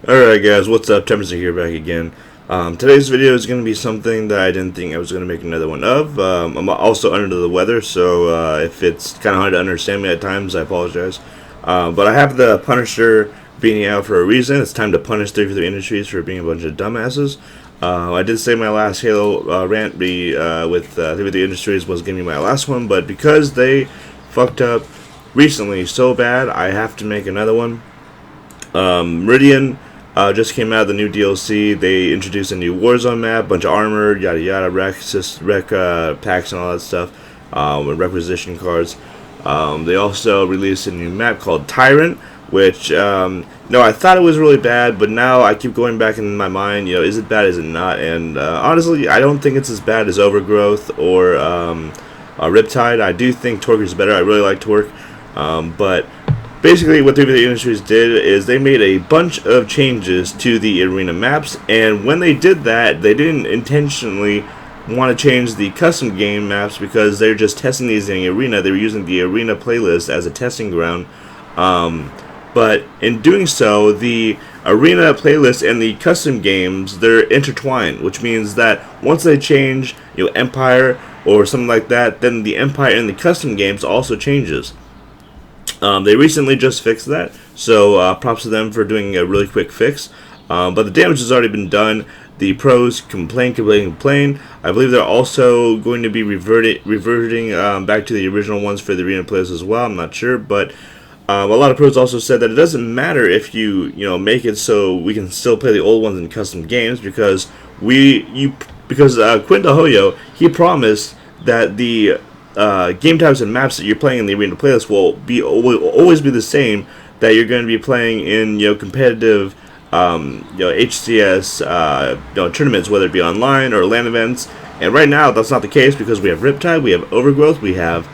Alright guys, what's up? Temperature here back again. Today's video is going to be something that I didn't think I was going to make another one of. I'm also under the weather, so if it's kind of hard to understand me at times, I apologize. But I have the Punisher beating out for a reason. It's time to punish 343 Industries for being a bunch of dumbasses. I did say my last Halo rant with 343 Industries was going to be my last one, but because they fucked up recently so bad, I have to make another one. Meridian just came out of the new DLC. They introduced a new Warzone map, bunch of armor, yada yada, rec packs and all that stuff, with requisition cards. They also released a new map called Tyrant, which, I thought it was really bad, but now I keep going back in my mind, is it bad, is it not? And honestly, I don't think it's as bad as Overgrowth or Riptide. I do think Torque is better. I really like Torque, but basically, what 343 Industries did is they made a bunch of changes to the arena maps, and when they did that, they didn't intentionally want to change the custom game maps because they're just testing these in the arena. They were using the arena playlist as a testing ground, but in doing so, the arena playlist and the custom games, they're intertwined, which means that once they change, Empire or something like that, then the Empire and the custom games also changes. They recently just fixed that, so props to them for doing a really quick fix. But the damage has already been done. The pros complain. I believe they're also going to be reverting back to the original ones for the arena players as well. I'm not sure, but a lot of pros also said that it doesn't matter if you make it so we can still play the old ones in custom games because Quinn DeHoyo, he promised that the game types and maps that you're playing in the arena playlist will always be the same that you're going to be playing in competitive HCS tournaments, whether it be online or LAN events. And right now that's not the case because we have Riptide, we have Overgrowth, we have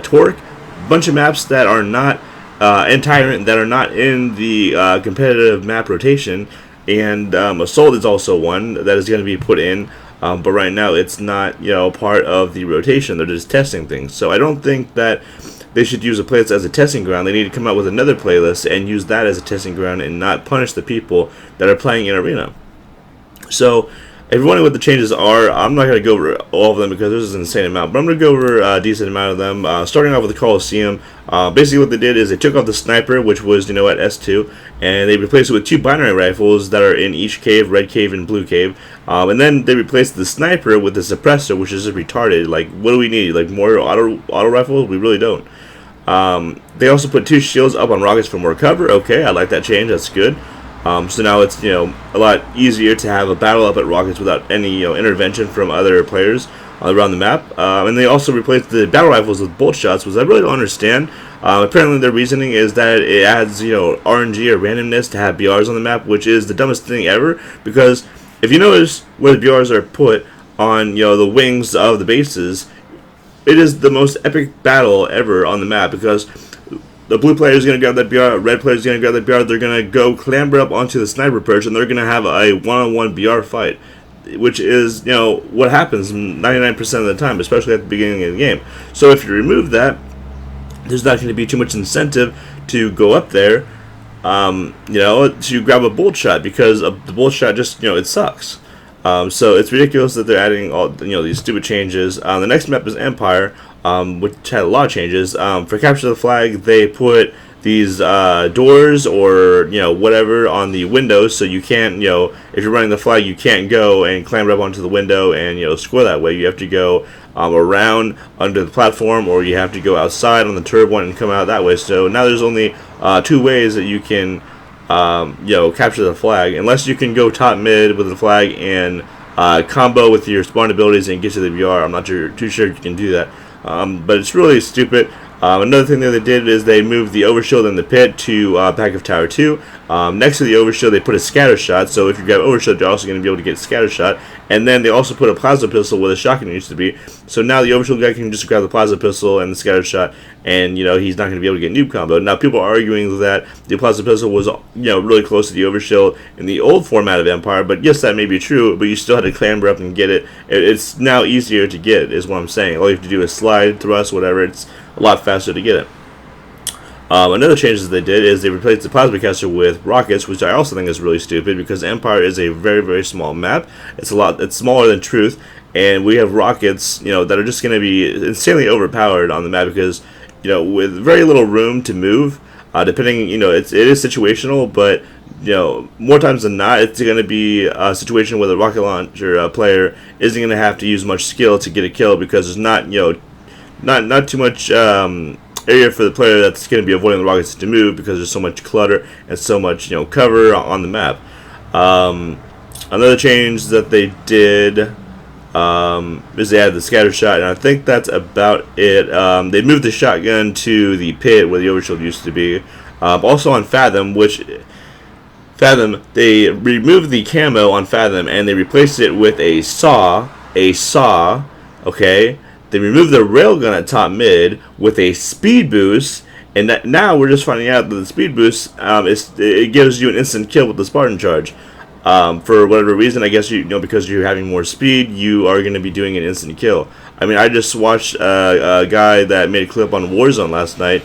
Torque, a bunch of maps that are not and Tyrant that are not in the competitive map rotation, and Assault is also one that is going to be put in. But right now it's not, part of the rotation. They're just testing things. So I don't think that they should use a playlist as a testing ground. They need to come out with another playlist and use that as a testing ground and not punish the people that are playing in arena. So if you're wondering what the changes are, I'm not going to go over all of them because there's an insane amount, but I'm going to go over a decent amount of them. Starting off with the Coliseum, basically what they did is they took off the sniper, which was, at S2, and they replaced it with two binary rifles that are in each cave, red cave and blue cave. And then they replaced the sniper with the suppressor, which is just retarded. Like, what do we need? Like, more auto rifles? We really don't. They also put two shields up on rockets for more cover. Okay, I like that change. That's good. So now it's a lot easier to have a battle up at rockets without any intervention from other players around the map. And they also replaced the battle rifles with bolt shots, which I really don't understand. Apparently their reasoning is that it adds RNG or randomness to have BRs on the map, which is the dumbest thing ever. Because if you notice where the BRs are put on the wings of the bases, it is the most epic battle ever on the map because the blue player is going to grab that BR, red player is going to grab that BR, they're going to go clamber up onto the sniper perch, and they're going to have a one-on-one BR fight, which is, what happens 99% of the time, especially at the beginning of the game. So if you remove that, there's not going to be too much incentive to go up there, to grab a bolt shot, because the bolt shot just, it sucks. So it's ridiculous that they're adding all these stupid changes. The next map is Empire, which had a lot of changes. For Capture the Flag, they put these doors or whatever on the windows, so you can't if you're running the flag, you can't go and clamber up onto the window and score that way. You have to go around under the platform, or you have to go outside on the turret one and come out that way. So now there's only two ways that you can capture the flag, unless you can go top mid with the flag and combo with your spawn abilities and get to the VR. I'm not too sure you can do that, but it's really stupid. Another thing that they did is they moved the overshield in the pit to back of Tower 2. Next to the overshield, they put a scatter shot, so if you grab overshield, you're also going to be able to get scatter shot. And then they also put a plasma pistol where the shotgun used to be. So now the overshield guy can just grab the plasma pistol and the scatter shot, and he's not going to be able to get noob combo. Now people are arguing that the plasma pistol was really close to the overshield in the old format of Empire, but yes, that may be true, but you still had to clamber up and get it. It's now easier to get, is what I'm saying. All you have to do is slide, thrust, whatever. It's a lot faster to get it. Another change that they did is they replaced the plasma caster with rockets, which I also think is really stupid because Empire is a very, very small map. It's smaller than Truth, and we have rockets, that are just going to be insanely overpowered on the map because, with very little room to move. Depending, it is situational, but more times than not, it's going to be a situation where the rocket launcher player isn't going to have to use much skill to get a kill because there's not too much area for the player that's going to be avoiding the rockets to move because there's so much clutter and so much cover on the map. Another change that they did is they added the scatter shot, and I think that's about it. They moved the shotgun to the pit where the overshield used to be. Also on Fathom, they removed the camo on Fathom and they replaced it with a saw. Okay. They removed the railgun at top mid with a speed boost, and now we're just finding out that the speed boost it gives you an instant kill with the Spartan charge. For whatever reason, I guess because you're having more speed, you are going to be doing an instant kill. I mean, I just watched a guy that made a clip on Warzone last night.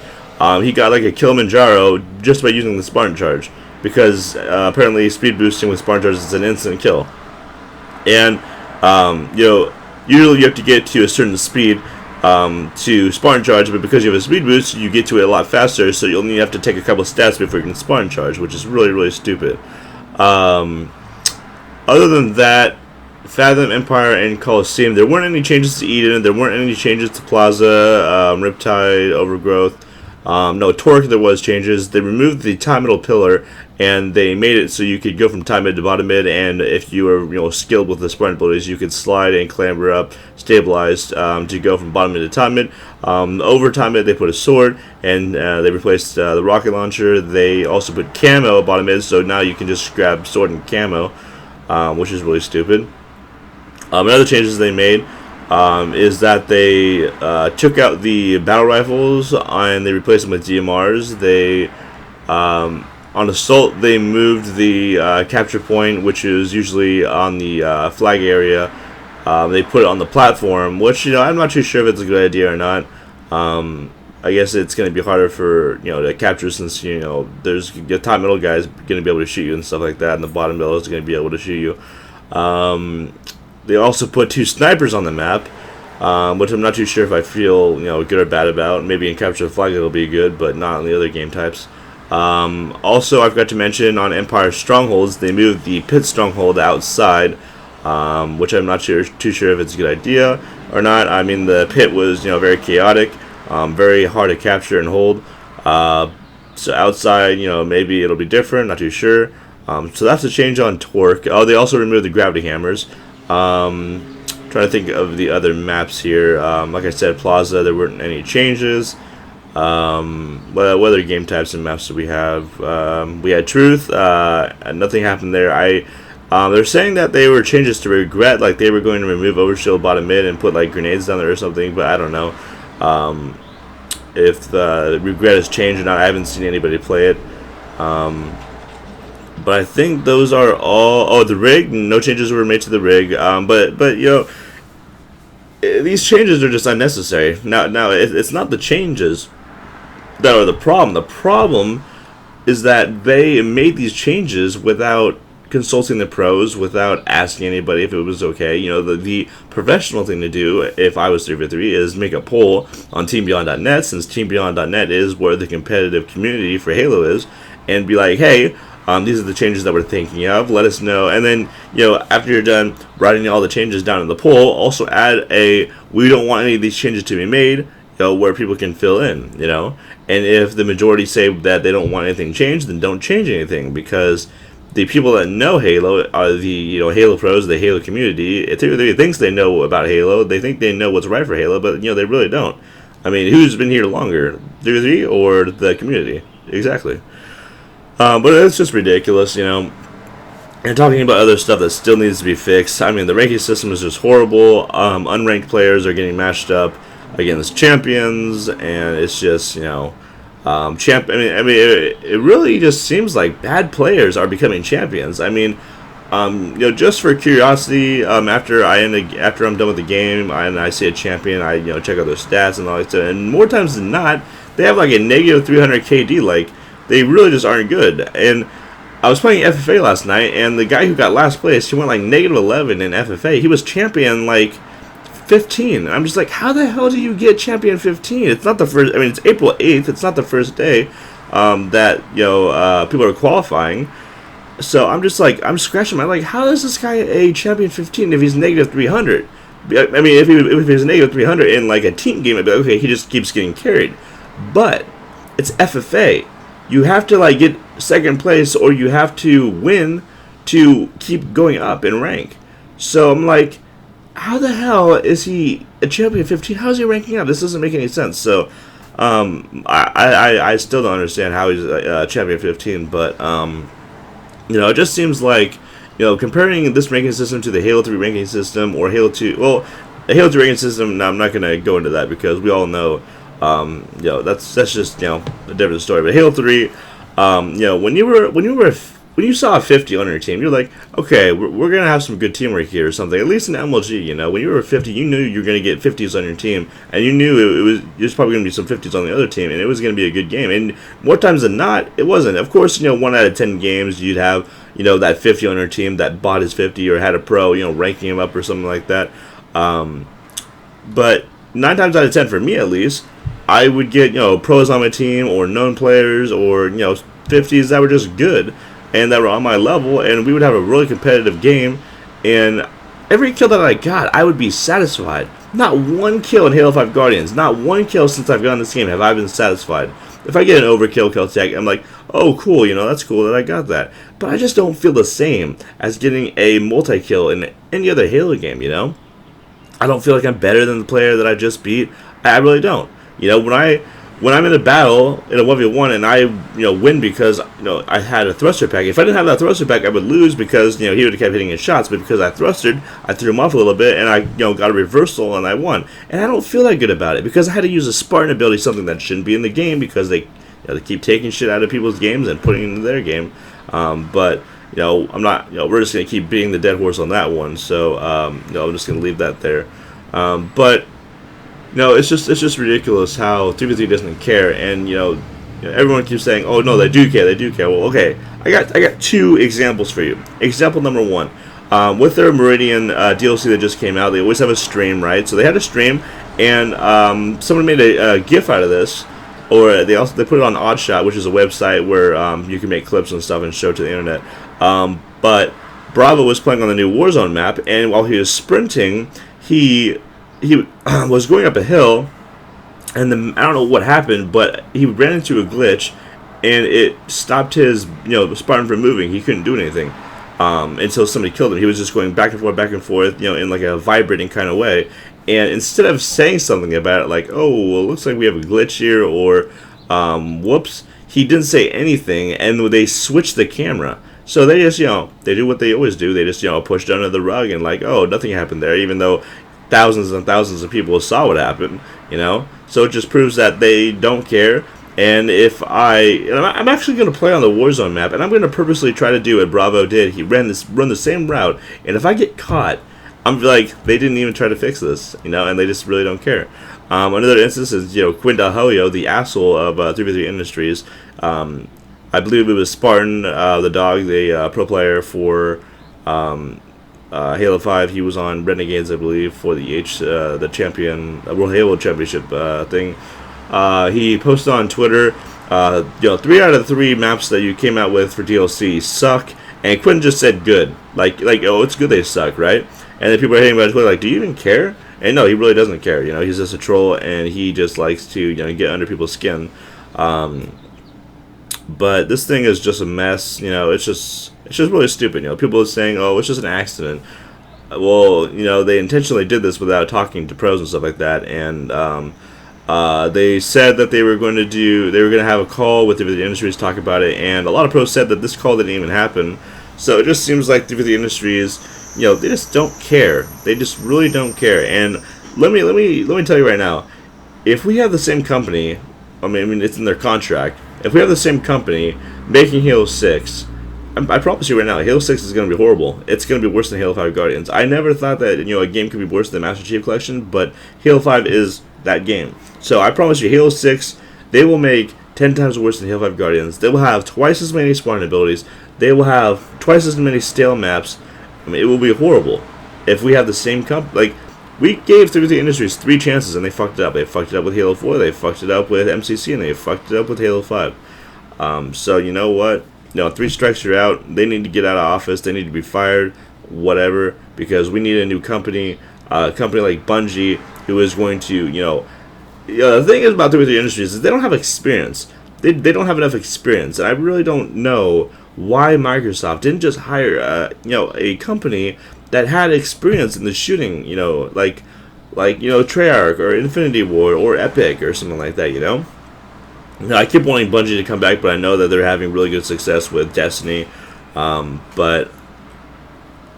He got like a Kilimanjaro just by using the Spartan charge because apparently speed boosting with Spartan charge is an instant kill, and usually you have to get to a certain speed to Spartan charge, but because you have a speed boost, you get to it a lot faster, so you'll only have to take a couple stats before you can Spartan charge, which is really, really stupid. Other than that, Fathom, Empire, and Coliseum, there weren't any changes to Eden, there weren't any changes to Plaza, Riptide, Overgrowth. No, Torque, there was changes. They removed the top middle pillar, and they made it so you could go from top mid to bottom mid, and if you were skilled with the Spartan abilities, you could slide and clamber up, stabilized, to go from bottom mid to top mid. Over top mid, they put a sword, and they replaced the rocket launcher. They also put camo at bottom mid, so now you can just grab sword and camo, which is really stupid. Another changes they made is that they took out the battle rifles and they replaced them with DMRs. They on Assault, they moved the capture point, which is usually on the flag area. They put it on the platform, which I'm not too sure if it's a good idea or not. I guess it's going to be harder for to capture since there's the top middle guys going to be able to shoot you and stuff like that, and the bottom middle is going to be able to shoot you. They also put 2 snipers on the map, which I'm not too sure if I feel good or bad about. Maybe in Capture the Flag it'll be good, but not in the other game types. Also, I forgot to mention on Empire Strongholds, they moved the pit stronghold outside, which I'm not too sure if it's a good idea or not. I mean, the pit was very chaotic, very hard to capture and hold. So outside, maybe it'll be different. Not too sure. So that's a change on Torque. Oh, they also removed the gravity hammers. Trying to think of the other maps here. Like I said, Plaza, there weren't any changes. What other game types and maps do we have? We had Truth. Nothing happened there. They're saying that they were changes to Regret, like they were going to remove Overshield bottom mid and put like grenades down there or something, but I don't know if the Regret has changed or not. I haven't seen anybody play it. But I think those are all. Oh, the rig. No changes were made to the rig. But these changes are just unnecessary. Now it's not the changes that are the problem. The problem is that they made these changes without consulting the pros, without asking anybody if it was okay. The professional thing to do, if I was 3v3, is make a poll on TeamBeyond.net, since TeamBeyond.net is where the competitive community for Halo is, and be like, hey, these are the changes that we're thinking of. Let us know. And then, after you're done writing all the changes down in the poll, also add we don't want any of these changes to be made, where people can fill in, And if the majority say that they don't want anything changed, then don't change anything, because the people that know Halo are the, Halo pros, the Halo community. If they thinks they know about Halo, they think they know what's right for Halo, but, they really don't. I mean, who's been here longer, 3 or the community? Exactly. But it's just ridiculous, And talking about other stuff that still needs to be fixed. I mean, the ranking system is just horrible. Unranked players are getting matched up against champions, and it's just, it really just seems like bad players are becoming champions. I mean, Just for curiosity, after I'm done with the game and I see a champion, I check out their stats and all that stuff. And more times than not, they have like a negative 300 KD. Like they really just aren't good. And I was playing FFA last night, and the guy who got last place, he went like negative 11 in FFA. He was champion like 15. And I'm just like, how the hell do you get champion 15? It's not the first. I mean, it's April 8th. It's not the first day that people are qualifying. So I'm just like, I'm scratching my like, how is this guy a champion 15 if he's negative 300? I mean, if he's negative 300 in like a team game, I'd be like, okay, he just keeps getting carried. But it's FFA. You have to like get second place, or you have to win to keep going up in rank. So I'm like, how the hell is he a champion 15? How is he ranking up? This doesn't make any sense. So I still don't understand how he's a champion 15, but it just seems like, comparing this ranking system to the Halo 3 ranking system or Halo 2, well, the Halo 3 ranking system, no, I'm not going to go into that because we all know, that's just, a different story. But Halo 3, when you saw a 50 on your team, you're like, okay, we're going to have some good teamwork here or something. At least in MLG, when you were 50, you knew you were going to get 50s on your team, and you knew there's probably going to be some 50s on the other team, and it was going to be a good game. And more times than not, it wasn't. Of course, 1 out of 10 games, you'd have, that 50 on your team that bought his 50 or had a pro, ranking him up or something like that. But 9 times out of 10, for me at least, I would get, pros on my team or known players or, 50s that were just good and that were on my level, and we would have a really competitive game, and every kill that I got, I would be satisfied. Not one kill in Halo 5 Guardians, not one kill since I've gotten this game have I been satisfied. If I get an overkill kill tag, I'm like, oh cool, that's cool that I got that. But I just don't feel the same as getting a multi-kill in any other Halo game, I don't feel like I'm better than the player that I just beat. I really don't. When I'm in a battle in a 1v1 and I win because I had a thruster pack. If I didn't have that thruster pack, I would lose because he would have kept hitting his shots. But because I thrustered, I threw him off a little bit and I got a reversal and I won. And I don't feel that good about it because I had to use a Spartan ability, something that shouldn't be in the game because they they keep taking shit out of people's games and putting it into their game. But I'm not. We're just gonna keep beating the dead horse on that one. So I'm just gonna leave that there. But it's just ridiculous how 3v3 doesn't care, and everyone keeps saying, "Oh no, they do care, they do care." Well, okay, I got 2 examples for you. Example number 1, with their Meridian DLC that just came out, they always have a stream, right? So they had a stream, and someone made a GIF out of this, or they put it on Oddshot, which is a website where you can make clips and stuff and show to the internet. But Bravo was playing on the new Warzone map, and while he was sprinting, he was going up a hill, and I don't know what happened, but he ran into a glitch, and it stopped his Spartan from moving. He couldn't do anything until somebody killed him. He was just going back and forth, in like a vibrating kind of way. And instead of saying something about it, like, "Oh, well, it looks like we have a glitch here," or "Whoops," he didn't say anything, and they switched the camera. So they just, they do what they always do. They just, pushed under the rug and like, "Oh, nothing happened there," even though thousands and thousands of people saw what happened, So it just proves that they don't care. And I'm actually going to play on the Warzone map, and I'm going to purposely try to do what Bravo did. He run the same route, and if I get caught, I'm like, they didn't even try to fix this, and they just really don't care. Another instance is, Quinn Dahoyo, the asshole of 3v3 Industries. I believe it was Spartan, the dog, the pro player for Halo 5. He was on Renegades, I believe, for the champion World Halo Championship thing. He posted on Twitter, 3 out of 3 maps that you came out with for DLC suck, and Quinn just said good, like oh, it's good they suck, right? And then people are hating about Twitter, like, do you even care? And no, he really doesn't care. He's just a troll, and he just likes to get under people's skin. But this thing is just a mess. It's just really stupid. People are saying, "Oh, it's just an accident." Well, they intentionally did this without talking to pros and stuff like that, and they said that they were going to have a call with the Industries to talk about it, and a lot of pros said that this call didn't even happen. So it just seems like the Industries, they just don't care. They just really don't care. And let me tell you right now, if we have the same company, I mean it's in their contract. If we have the same company making Halo 6, I promise you right now, Halo 6 is going to be horrible. It's going to be worse than Halo 5 Guardians. I never thought that a game could be worse than Master Chief Collection, but Halo 5 is that game. So I promise you, Halo 6, they will make 10 times worse than Halo 5 Guardians. They will have twice as many Spartan abilities. They will have twice as many stale maps. I mean, it will be horrible if we have the same we gave 343 Industries 3 chances and they fucked it up. They fucked it up with Halo 4, they fucked it up with MCC, and they fucked it up with Halo 5. So you know what? 3 strikes you're out. They need to get out of office. They need to be fired, whatever, because we need a new company, a company like Bungie, who is going to, the thing is about 343 Industries is they don't have experience. They don't have enough experience, and I really don't know why Microsoft didn't just hire, a company that had experience in the shooting, like Treyarch or Infinity Ward or Epic or something like that, I keep wanting Bungie to come back, but I know that they're having really good success with Destiny. But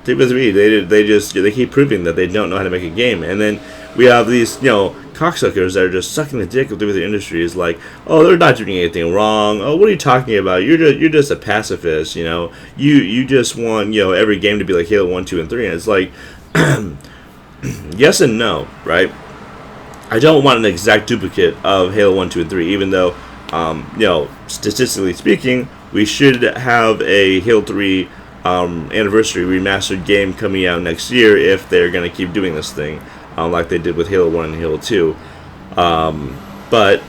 343, they keep proving that they don't know how to make a game, and then we have these cocksuckers that are just sucking the dick of 343 Industries, like, oh, they're not doing anything wrong. Oh, what are you talking about? You're just a pacifist, You just want every game to be like Halo 1, 2, and 3, and it's like, yes and no, right? I don't want an exact duplicate of Halo 1, 2, and 3, even though, statistically speaking, we should have a Halo 3 anniversary remastered game coming out next year if they're going to keep doing this thing, like they did with Halo 1 and Halo 2. But,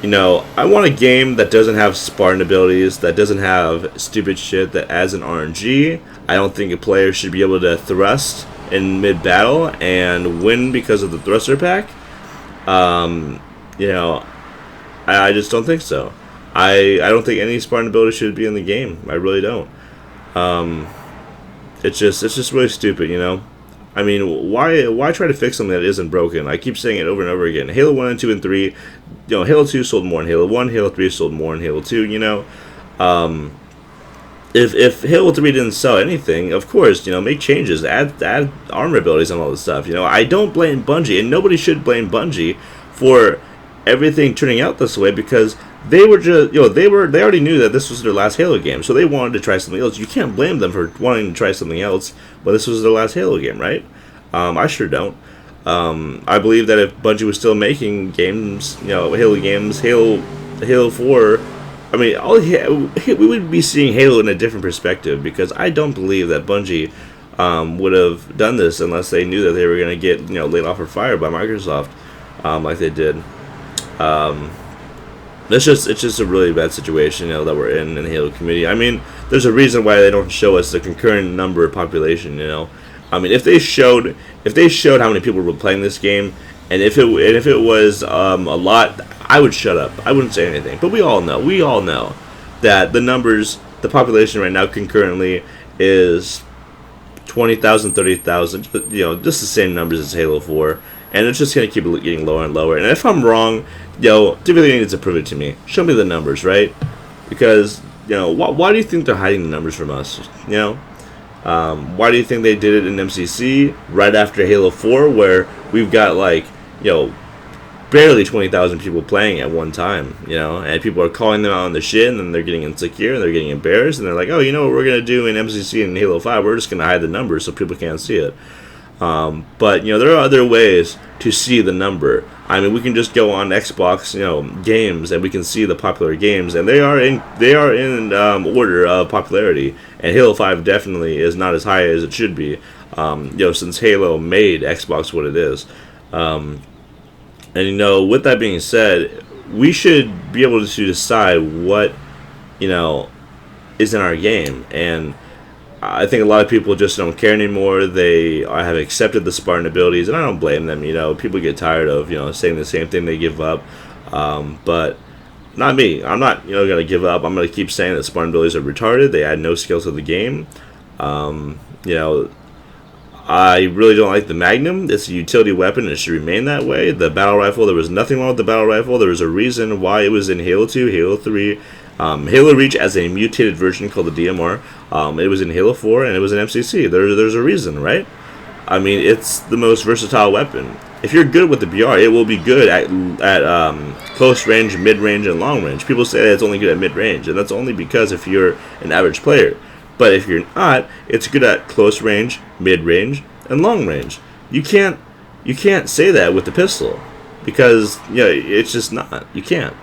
I want a game that doesn't have Spartan abilities, that doesn't have stupid shit that adds an RNG. I don't think a player should be able to thrust in mid-battle and win because of the thruster pack. I just don't think so. I don't think any Spartan ability should be in the game. I really don't. It's just really stupid, I mean, why try to fix something that isn't broken? I keep saying it over and over again. Halo 1 and 2 and 3, Halo 2 sold more in Halo 1, Halo 3 sold more in Halo 2, If Halo 3 didn't sell anything, of course, make changes, add armor abilities and all this stuff. I don't blame Bungie, and nobody should blame Bungie for everything turning out this way, because they were just, they already knew that this was their last Halo game, so they wanted to try something else. You can't blame them for wanting to try something else, but this was their last Halo game, right? I sure don't. I believe that if Bungie was still making games, Halo games, Halo 4, I mean, we would be seeing Halo in a different perspective, because I don't believe that Bungie would have done this unless they knew that they were going to get, laid off or fired by Microsoft, like they did. It's just a really bad situation, that we're in the Halo community. I mean, there's a reason why they don't show us the concurrent number of population. I mean, if they showed how many people were playing this game, and if it was a lot, I would shut up. I wouldn't say anything. But we all know that the population right now concurrently is 20,000, 30,000. Just the same numbers as Halo 4. And it's just going to keep getting lower and lower. And if I'm wrong, Divinity needs to prove it to me. Show me the numbers, right? Because, why do you think they're hiding the numbers from us? Why do you think they did it in MCC right after Halo 4, where we've got, barely 20,000 people playing at one time, and people are calling them out on the shit, and then they're getting insecure, and they're getting embarrassed, and they're like, oh, what we're going to do in MCC and Halo 5? We're just going to hide the numbers so people can't see it. But there are other ways to see the number. I mean, we can just go on Xbox, games, and we can see the popular games, and they are in order of popularity. And Halo 5 definitely is not as high as it should be, since Halo made Xbox what it is. And with that being said, we should be able to decide what is in our game. And I think a lot of people just don't care anymore. They have accepted the Spartan abilities, and I don't blame them. People get tired of saying the same thing. They give up, but not me. I'm not gonna give up. I'm gonna keep saying that Spartan abilities are retarded. They add no skill to the game. I really don't like the Magnum. It's a utility weapon, and it should remain that way. The battle rifle, there was nothing wrong with the battle rifle. There was a reason why it was in Halo 2, Halo 3. Halo Reach as a mutated version called the DMR. It was in Halo 4, and it was in MCC. There's a reason, right? I mean, it's the most versatile weapon. If you're good with the BR, it will be good at close range, mid range, and long range. People say that it's only good at mid range, and that's only because if you're an average player. But if you're not, it's good at close range, mid range, and long range. You can't say that with the pistol, because it's just not. You can't.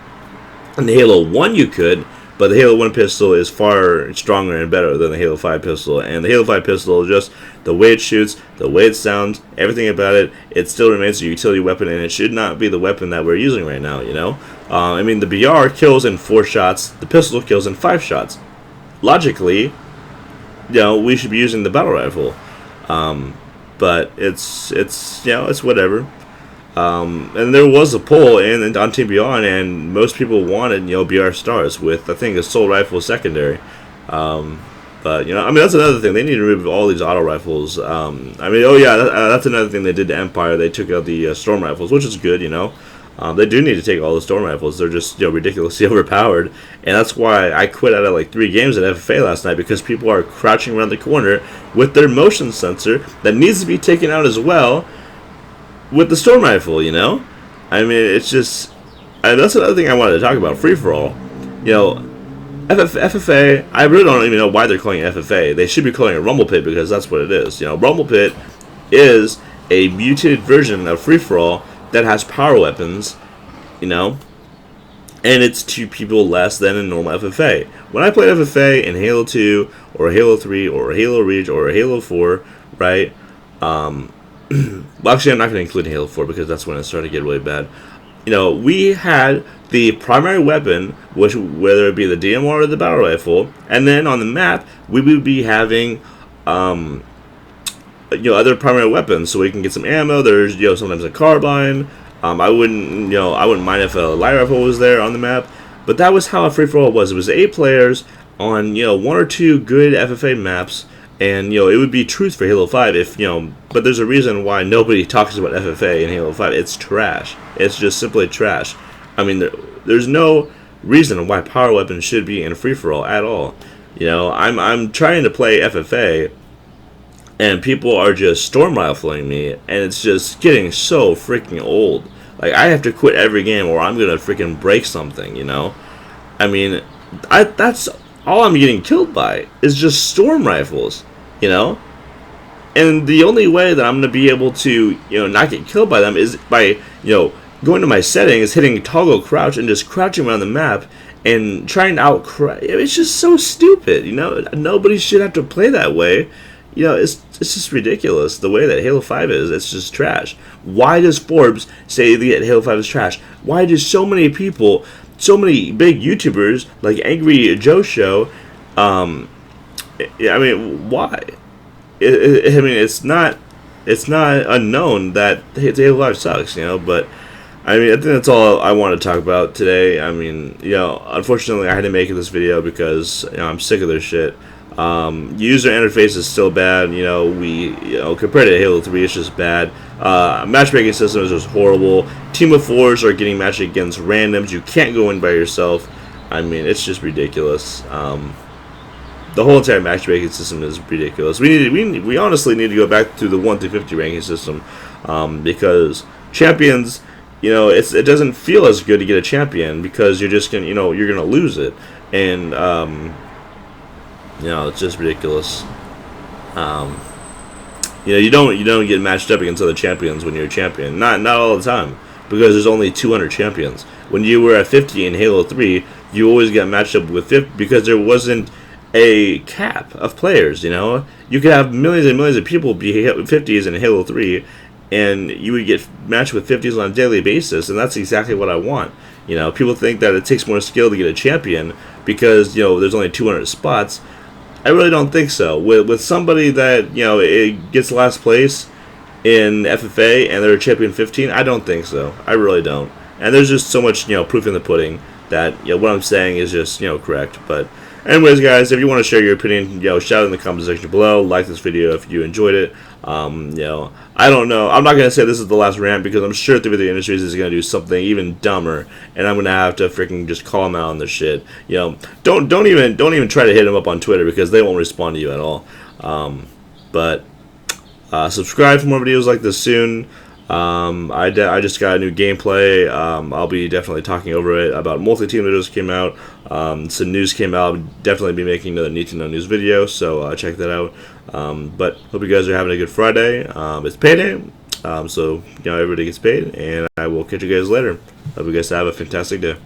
In the Halo 1 you could, but the Halo 1 pistol is far stronger and better than the Halo 5 pistol. And the Halo 5 pistol, just the way it shoots, the way it sounds, everything about it, it still remains a utility weapon, and it should not be the weapon that we're using right now, I mean, the BR kills in 4 shots, the pistol kills in 5 shots. Logically, we should be using the battle rifle. But it's whatever. And there was a poll on Team Beyond, and most people wanted BR stars with, I think, assault rifle secondary. But I mean, that's another thing. They need to remove all these auto rifles. I mean, that's another thing they did to Empire. They took out the storm rifles, which is good. They do need to take all the storm rifles. They're just ridiculously overpowered, and that's why I quit out of like 3 games at FFA last night, because people are crouching around the corner with their motion sensor that needs to be taken out as well with the storm rifle. I mean, it's just, and that's another thing I wanted to talk about. Free for all, FFA. I really don't even know why they're calling it FFA. They should be calling it Rumble Pit, because that's what it is. Rumble Pit is a mutated version of free for all that has power weapons, and it's 2 people less than a normal FFA. When I played FFA in Halo 2, or Halo 3, or Halo Reach, or Halo 4, right? Well, actually, I'm not going to include Halo 4, because that's when it started to get really bad. We had the primary weapon, which, whether it be the DMR or the battle rifle, and then on the map, we would be having other primary weapons, so we can get some ammo. There's sometimes a carbine. I wouldn't mind if a light rifle was there on the map, but that was how a free for all was. It was 8 players on 1 or 2 good FFA maps, and it would be truth for Halo 5 if But there's a reason why nobody talks about FFA in Halo 5. It's trash. It's just simply trash. I mean, there's no reason why power weapons should be in free for all at all. I'm trying to play FFA, and people are just storm rifling me, and it's just getting so freaking old. Like, I have to quit every game, or I'm gonna freaking break something. I mean, that's all I'm getting killed by is just storm rifles. And the only way that I'm gonna be able to not get killed by them is by going to my settings, hitting toggle crouch, and just crouching around the map and trying to out-crouch. It's just so stupid. Nobody should have to play that way. It's just ridiculous the way that Halo 5 is. It's just trash. Why does Forbes say that Halo 5 is trash? Why do so many people, so many big YouTubers like Angry Joe Show, I mean, why? I mean, it's not unknown that Halo 5 sucks, but I mean, I think that's all I want to talk about today. I mean, unfortunately, I had to make this video because I'm sick of this shit. User interface is still bad. Compared to Halo 3, it's just bad. Matchmaking systems is horrible. Team of 4s are getting matched against randoms. You can't go in by yourself. I mean, it's just ridiculous. The whole entire matchmaking system is ridiculous. We honestly need to go back to the 1 through 50 ranking system, because champions, it doesn't feel as good to get a champion, because you're just gonna, you're gonna lose it, and it's just ridiculous. You don't get matched up against other champions when you're a champion. Not all the time, because there's only 200 champions. When you were at 50 in Halo 3, you always got matched up with 50 because there wasn't a cap of players. You could have millions and millions of people be 50s in Halo 3, and you would get matched with 50s on a daily basis, and that's exactly what I want. People think that it takes more skill to get a champion because there's only 200 spots. I really don't think so. With somebody that it gets last place in FFA and they're a champion 15, I don't think so. I really don't. And there's just so much proof in the pudding that what I'm saying is just correct. But anyways, guys, if you want to share your opinion, shout it in the comment section below. Like this video if you enjoyed it. I don't know. I'm not gonna say this is the last rant, because I'm sure 3v3 Industries is gonna do something even dumber, and I'm gonna have to freaking just call them out on this shit. Don't even try to hit them up on Twitter, because they won't respond to you at all. But subscribe for more videos like this soon. I just got a new gameplay. I'll be definitely talking over it about multi-team that just came out. Some news came out. I'll definitely be making another Need to Know News video, so check that out. But hope you guys are having a good Friday. It's payday, so everybody gets paid, and I will catch you guys later. Hope you guys have a fantastic day.